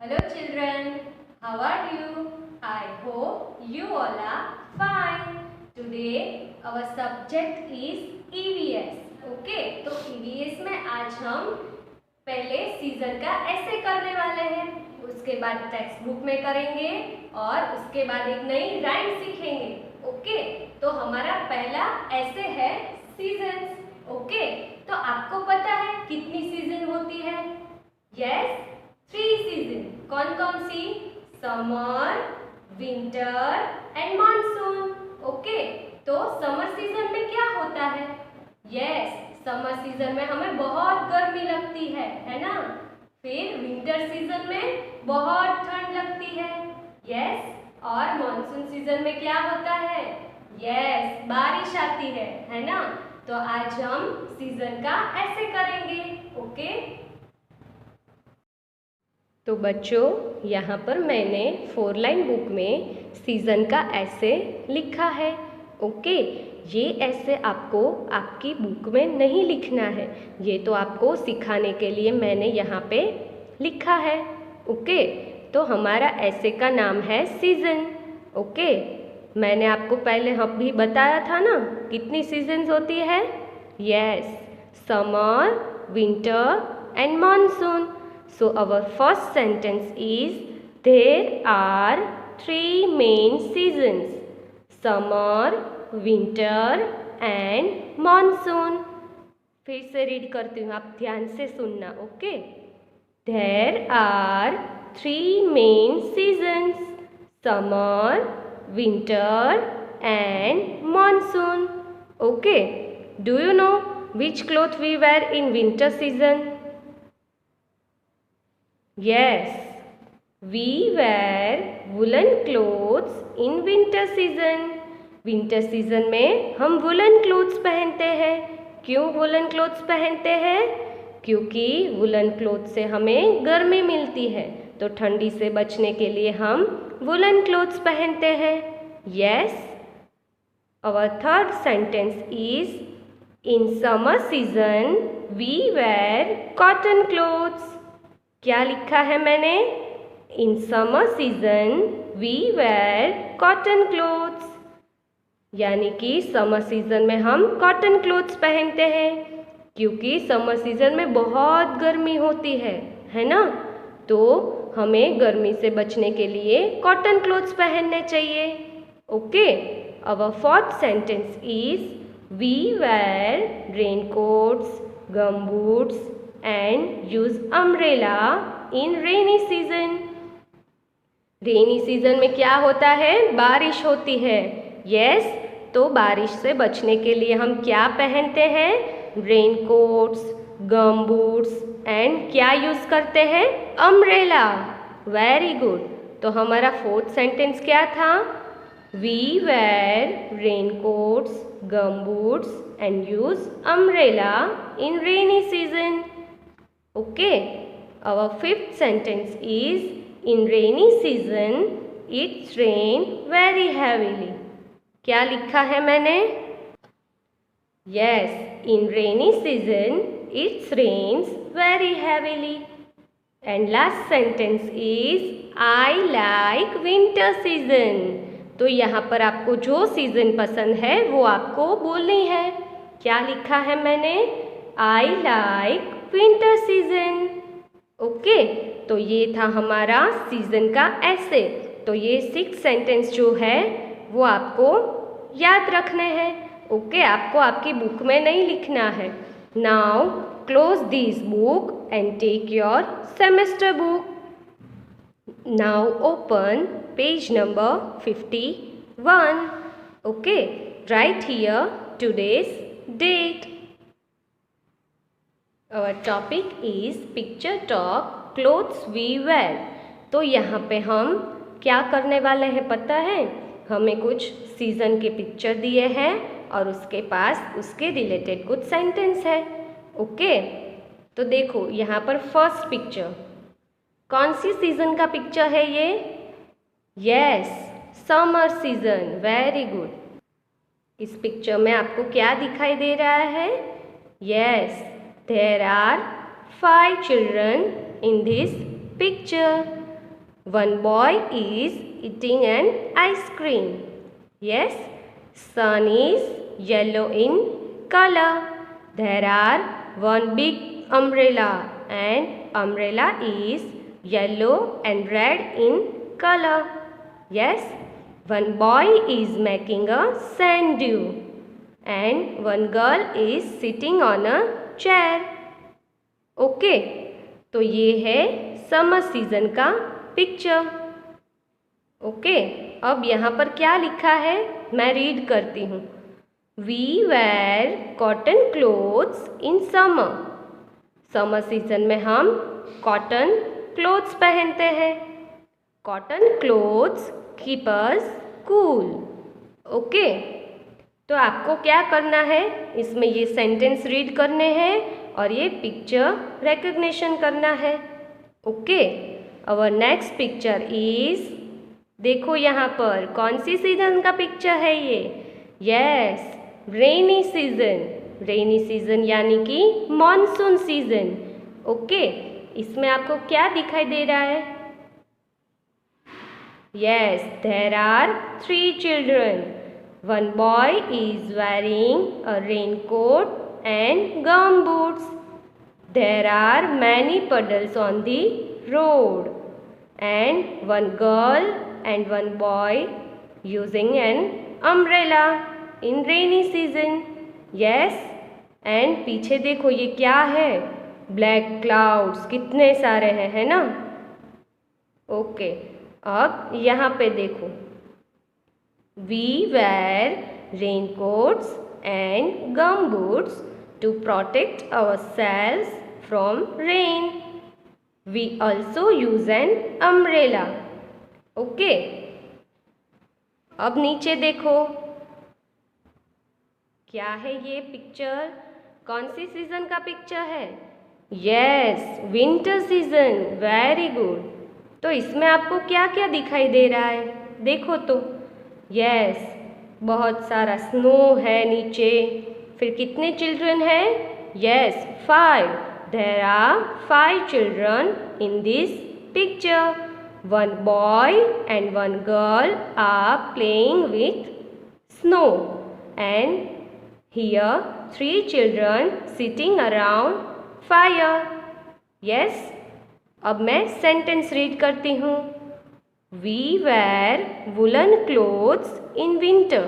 Hello children, how are you? I hope you all are fine. Today our subject is EVS. Okay, तो EVS में आज हम पहले season का ऐसे करने वाले हैं, उसके बाद टेक्स्ट बुक में करेंगे और उसके बाद एक नई राइम सीखेंगे. ओके, तो हमारा पहला ऐसे है सीजन्स. ओके, तो आपको पता है कितनी सीजन होती है? Yes, 3 season. कौन कौन सी? Summer, winter and monsoon. Okay, तो समर सीजन में क्या होता है? यस, समर सीजन में हमें बहुत गर्मी लगती है ना. फिर विंटर सीजन में बहुत ठंड लगती है. यस, और मानसून सीजन में क्या होता है? यस, बारिश आती है ना. तो आज हम सीजन का ऐसे करेंगे. ओके, तो बच्चों यहाँ पर मैंने 4 लाइन बुक में सीजन का ऐसे लिखा है. ओके, ये ऐसे आपको आपकी बुक में नहीं लिखना है, ये तो आपको सिखाने के लिए मैंने यहाँ पे लिखा है. ओके, तो हमारा ऐसे का नाम है सीजन. ओके, मैंने आपको पहले हम भी बताया था ना कितनी सीजन्स होती है. Yes, summer, winter and monsoon. So our first sentence is there are 3 main seasons: summer, winter and monsoon. फिर से रीड करती हूँ, आप ध्यान से सुनना. Okay, there are 3 main seasons: summer, winter and monsoon. Okay, do you know which cloth we wear in winter season? Yes, we wear woolen clothes in winter season. Winter season में हम woollen clothes पहनते हैं. क्यों woollen clothes पहनते हैं? क्योंकि woollen cloth से हमें गर्मी मिलती है, तो ठंडी से बचने के लिए हम वुलन क्लोथ्स पहनते हैं. Yes, our third sentence is in summer season we wear cotton clothes. क्या लिखा है मैंने? In summer season we wear cotton clothes. यानी कि समर सीजन में हम कॉटन क्लोथ्स पहनते हैं, क्योंकि समर सीजन में बहुत गर्मी होती है ना. तो हमें गर्मी से बचने के लिए कॉटन क्लोथ्स पहनने चाहिए. Okay, our fourth sentence is we wear rain coats, gum boots and use umbrella in rainy season. Rainy season में क्या होता है? बारिश होती है. यस, तो बारिश से बचने के लिए हम क्या पहनते हैं? Rain coats, gum boots and क्या यूज़ करते हैं? अम्ब्रेला. Very good. तो हमारा फोर्थ सेंटेंस क्या था? We wear rain coats, gum boots and use umbrella in rainy season. Okay, our fifth sentence is in rainy season it rain very heavily. क्या लिखा है मैंने? Yes, in rainy season it rains very heavily. And last sentence is I like winter season. तो यहाँ पर आपको जो season पसंद है वो आपको बोलनी है. क्या लिखा है मैंने? I like winter season. Okay, तो ये था हमारा सीजन का ऐसे. तो ये 6 सेंटेंस जो है वो आपको याद रखने हैं. ओके, आपको आपकी बुक में नहीं लिखना है. Now close this book and take your semester book. Now open page number 51. Okay, right here today's date. Our topic is picture talk clothes we wear. तो यहाँ पे हम क्या करने वाले हैं पता है? हमें कुछ सीज़न के पिक्चर दिए हैं और उसके पास उसके रिलेटेड कुछ सेंटेंस है. ओके, तो देखो यहाँ पर फर्स्ट पिक्चर. कौन सी सीज़न का पिक्चर है ये? Yes, summer season. Very good. इस पिक्चर में आपको क्या दिखाई दे रहा है? Yes, there are 5 children in this picture. One boy is eating an ice cream. Yes, sun is yellow in color. There are one big umbrella and umbrella is yellow and red in color. Yes, one boy is making a sand dune and one girl is sitting on a chair. Okay, तो ये है summer season का picture. Okay, अब यहाँ पर क्या लिखा है मैं रीड करती हूँ. We wear cotton clothes in summer. Summer season में हम कॉटन क्लोथ्स पहनते हैं. Cotton clothes keep us cool. Okay, तो आपको क्या करना है, इसमें ये सेंटेंस रीड करने हैं और ये पिक्चर रिकग्निशन करना है. Okay, our next picture is, देखो यहाँ पर कौन सी सीजन का पिक्चर है ये. Yes, rainy season. Rainy season यानी कि मॉनसून सीजन. ओके, इसमें आपको क्या दिखाई दे रहा है. Yes, there are 3 children. One boy is wearing a raincoat and gum boots. There are many puddles on the road. And one girl and one boy using an umbrella in rainy season. Yes, and पीछे देखो ये क्या है, black clouds कितने सारे हैं, है ना. ओके, अब यहाँ पे देखो, we wear raincoats and gum boots to protect ourselves from rain. We also use an umbrella. Okay. अब नीचे देखो, क्या है ये पिक्चर, कौन सी सीजन का पिक्चर है. Yes, winter season. Very good. तो इसमें आपको क्या क्या दिखाई दे रहा है, देखो तो. यस, बहुत सारा स्नो है नीचे. फिर कितने चिल्ड्रन हैं. Yes, 5. There are 5 children in this picture. One boy and one girl are playing with snow. And here 3 children sitting around fire. Yes, अब मैं सेंटेंस रीड करती हूँ. We wear woolen clothes in winter.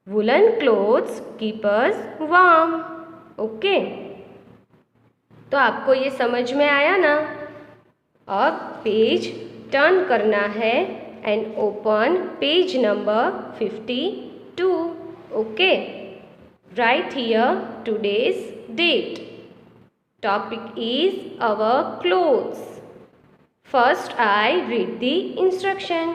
Woolen clothes keep us warm. Okay. तो आपको ये समझ में आया ना. अब पेज टर्न करना है and open page number 52. Okay, right here today's date. Topic is our clothes. First, I read the instruction.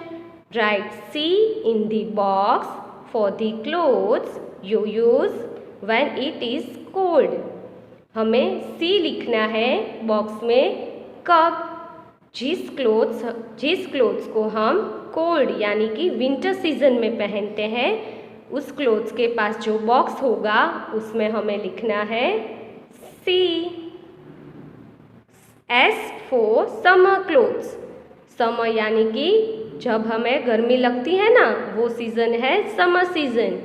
Write C in the box for the clothes you use when it is cold. हमें C लिखना है box में कब, जिस clothes को हम cold यानी कि विंटर सीजन में पहनते हैं, उस क्लोथ्स के पास जो बॉक्स होगा उसमें हमें लिखना है C. S for summer clothes. Summer यानी कि जब हमें गर्मी लगती है ना, वो सीज़न है समर सीज़न.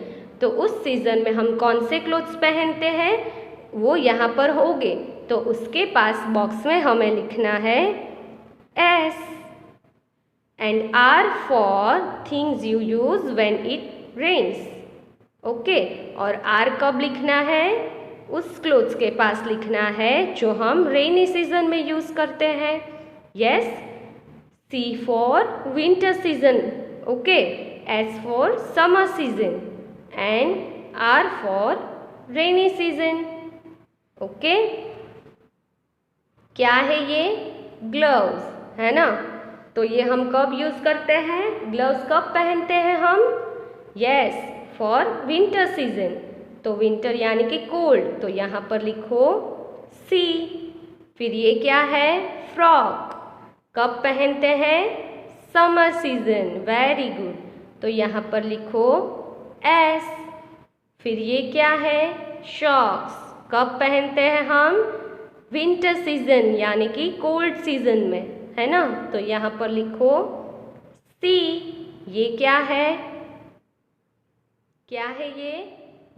तो उस सीज़न में हम कौन से क्लोथ्स पहनते हैं वो यहाँ पर होंगे. तो उसके पास बॉक्स में हमें लिखना है S. And R for things you use when it rains. Okay, और R कब लिखना है, उस क्लोथ्स के पास लिखना है जो हम रेनी सीजन में यूज़ करते हैं. Yes, C for winter season. Okay, S for summer season and R for rainy season. Okay, क्या है ये, ग्लव्स, है ना. तो ये हम कब यूज़ करते हैं, ग्लव्स कब पहनते हैं हम. Yes, for winter season. तो विंटर यानी कि कोल्ड, तो यहाँ पर लिखो C. फिर ये क्या है, फ्रॉक. कब पहनते हैं, समर सीजन. Very good. तो यहाँ पर लिखो S. फिर ये क्या है, शॉक्स. कब पहनते हैं हम, विंटर सीजन यानी कि कोल्ड सीजन में, है ना। तो यहाँ पर लिखो सी। ये क्या है? क्या है ये?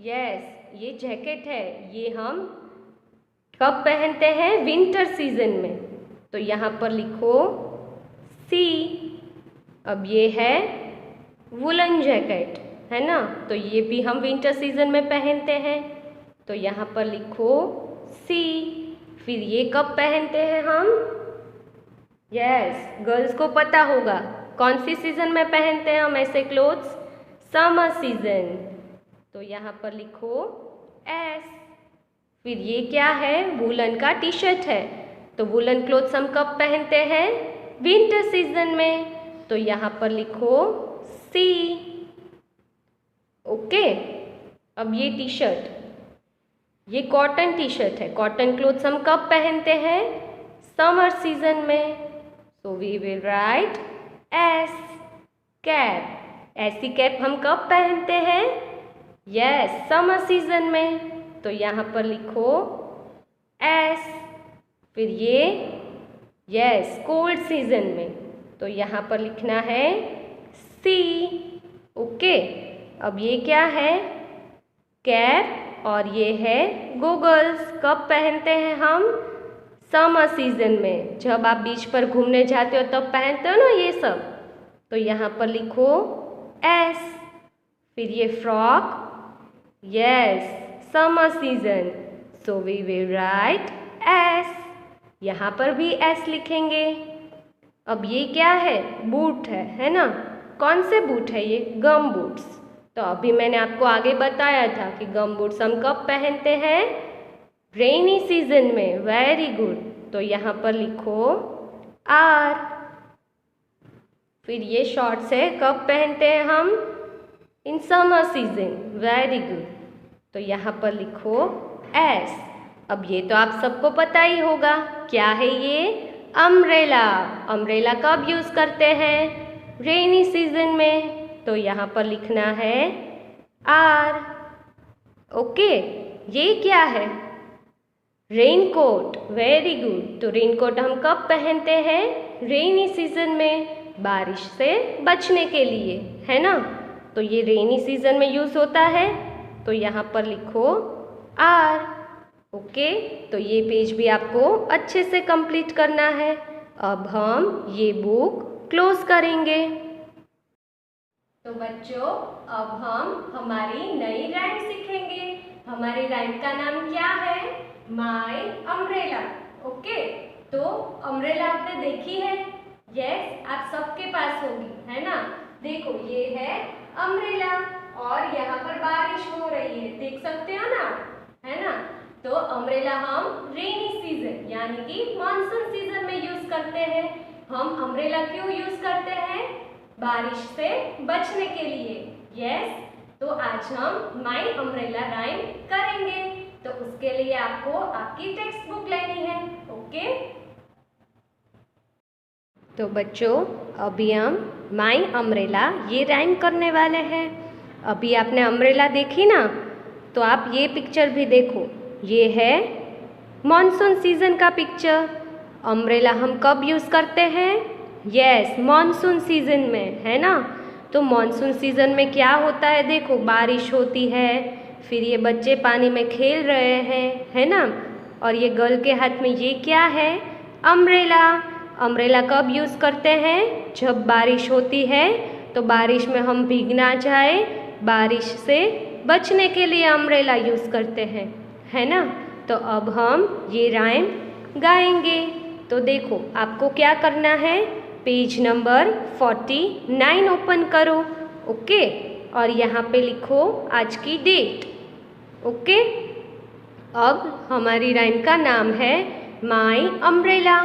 यस, ये जैकेट है। ये हम कब पहनते हैं? विंटर सीजन में। तो यहाँ पर लिखो सी। अब ये है वुलन जैकेट, है ना। तो ये भी हम विंटर सीजन में पहनते हैं। तो यहाँ पर लिखो सी। फिर ये कब पहनते हैं हम? यस, गर्ल्स को पता होगा कौन सी सीजन में पहनते हैं हम ऐसे क्लोथ्स? Summer season. तो यहाँ पर लिखो एस। फिर ये क्या है? वुलन का टी शर्ट है। तो वुलन क्लोथ्स हम कब पहनते हैं? विंटर सीजन में। तो यहाँ पर लिखो सी। ओके। अब ये टी शर्ट, ये कॉटन टी शर्ट है। कॉटन क्लोथ्स हम कब पहनते हैं? समर सीजन में। So we will write S. Cap, ऐसी कैप हम कब पहनते हैं? यस, समर सीजन में। तो यहाँ पर लिखो एस। फिर ये यस, कोल्ड सीजन में। तो यहाँ पर लिखना है सी। ओके। अब ये क्या है? कैप। और ये है गोगल्स। कब पहनते हैं हम? समर सीजन में। जब आप बीच पर घूमने जाते हो तब पहनते हो ना ये सब। तो यहाँ पर लिखो एस। फिर ये frock, yes, summer season. So we will write S. यहाँ पर भी एस लिखेंगे। अब ये क्या है? बूट है ना। कौन से बूट है ये? गम बूट्स। तो अभी मैंने आपको आगे बताया था कि गम बूट्स हम कब पहनते हैं? रेनी सीजन में। Very good. तो यहाँ पर लिखो आर। फिर ये शॉर्ट्स है, कब पहनते हैं हम? इन समर सीजन। Very good. तो यहाँ पर लिखो एस। अब ये तो आप सबको पता ही होगा, क्या है ये? अम्ब्रेला। अम्ब्रेला कब यूज़ करते हैं? रेनी सीजन में। तो यहाँ पर लिखना है आर। ओके। ये क्या है? रेनकोट। Very good. तो रेनकोट हम कब पहनते हैं? रेनी सीजन में, बारिश से बचने के लिए, है ना। तो ये रेनी सीजन में यूज़ होता है। तो यहाँ पर लिखो आर। ओके। तो ये पेज भी आपको अच्छे से कंप्लीट करना है। अब हम ये बुक क्लोज करेंगे। तो बच्चों, अब हम हमारी नई राइम सीखेंगे। हमारी राइम का नाम क्या है? माई अम्ब्रेला। ओके। तो अम्ब्रेला आपने देखी है? यस, आप सबके पास होगी, है ना। देखो, ये है अम्ब्रेला और यहाँ पर बारिश हो रही है, देख सकते हो ना, है ना। तो अम्ब्रेला हम रेनी सीजन यानी कि मानसून सीजन में यूज करते हैं। हम अम्ब्रेला क्यों यूज करते हैं? बारिश से बचने के लिए। यस। तो आज हम माई अम्ब्रेला राइम करेंगे। तो उसके लिए आपको आपकी टेक्स्ट बुक लेनी है। ओके। तो बच्चों, अभी हम माई अम्ब्रेला ये राइम करने वाले हैं। अभी आपने अम्ब्रेला देखी ना, तो आप ये पिक्चर भी देखो। ये है मॉनसून सीजन का पिक्चर। अम्ब्रेला हम कब यूज़ करते हैं? यस, मॉनसून सीजन में, है ना। तो मॉनसून सीजन में क्या होता है? देखो, बारिश होती है, फिर ये बच्चे पानी में खेल रहे हैं, है ना। और ये गर्ल के हाथ में ये क्या है? अम्ब्रेला। अम्ब्रेला कब यूज़ करते हैं? जब बारिश होती है। तो बारिश में हम भीग ना जाए, बारिश से बचने के लिए अम्ब्रेला यूज़ करते हैं, है ना। तो अब हम ये राइम गाएंगे। तो देखो, आपको क्या करना है? पेज नंबर 49 ओपन करो। ओके। और यहाँ पे लिखो आज की डेट। ओके। अब हमारी राइम का नाम है माई अम्ब्रेला।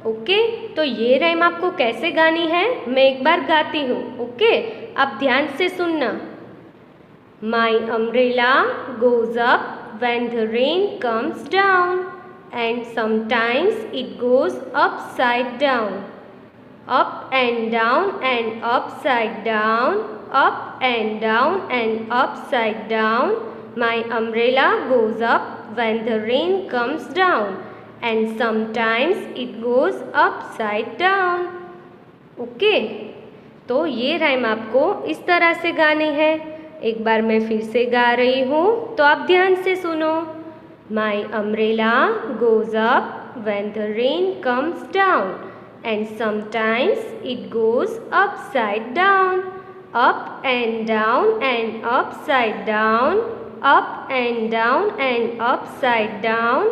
ओके। तो ये राइम आपको कैसे गानी है, मैं एक बार गाती हूँ। ओके, आप ध्यान से सुनना। माई umbrella goes up when the rain comes down, and sometimes it goes upside down. Up and down and upside down, up and down and upside down. My umbrella goes up when the rain comes down, and sometimes it goes upside down. Okay, तो ये rhyme आपको इस तरह से गानी है। एक बार मैं फिर से गा रही हूँ, तो आप ध्यान से सुनो। My umbrella goes up when the rain comes down, and sometimes it goes upside down. Up and down and upside down, up and down and upside down.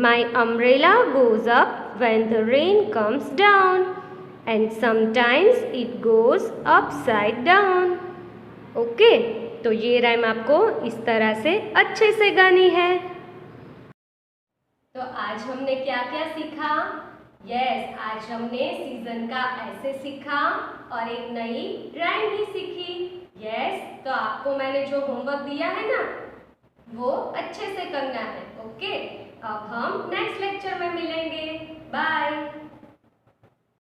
My umbrella goes up when the rain comes down, and sometimes it goes upside down. Okay, तो ये rhyme आपको इस तरह से अच्छे से गानी है। तो आज हमने क्या क्या सीखा? आज हमने सीजन का ऐसे सीखा और एक नई राइम भी सीखी। तो आपको मैंने जो होमवर्क दिया है ना, वो अच्छे से करना है। ओके, अब हम नेक्स्ट लेक्चर में मिलेंगे। बाय।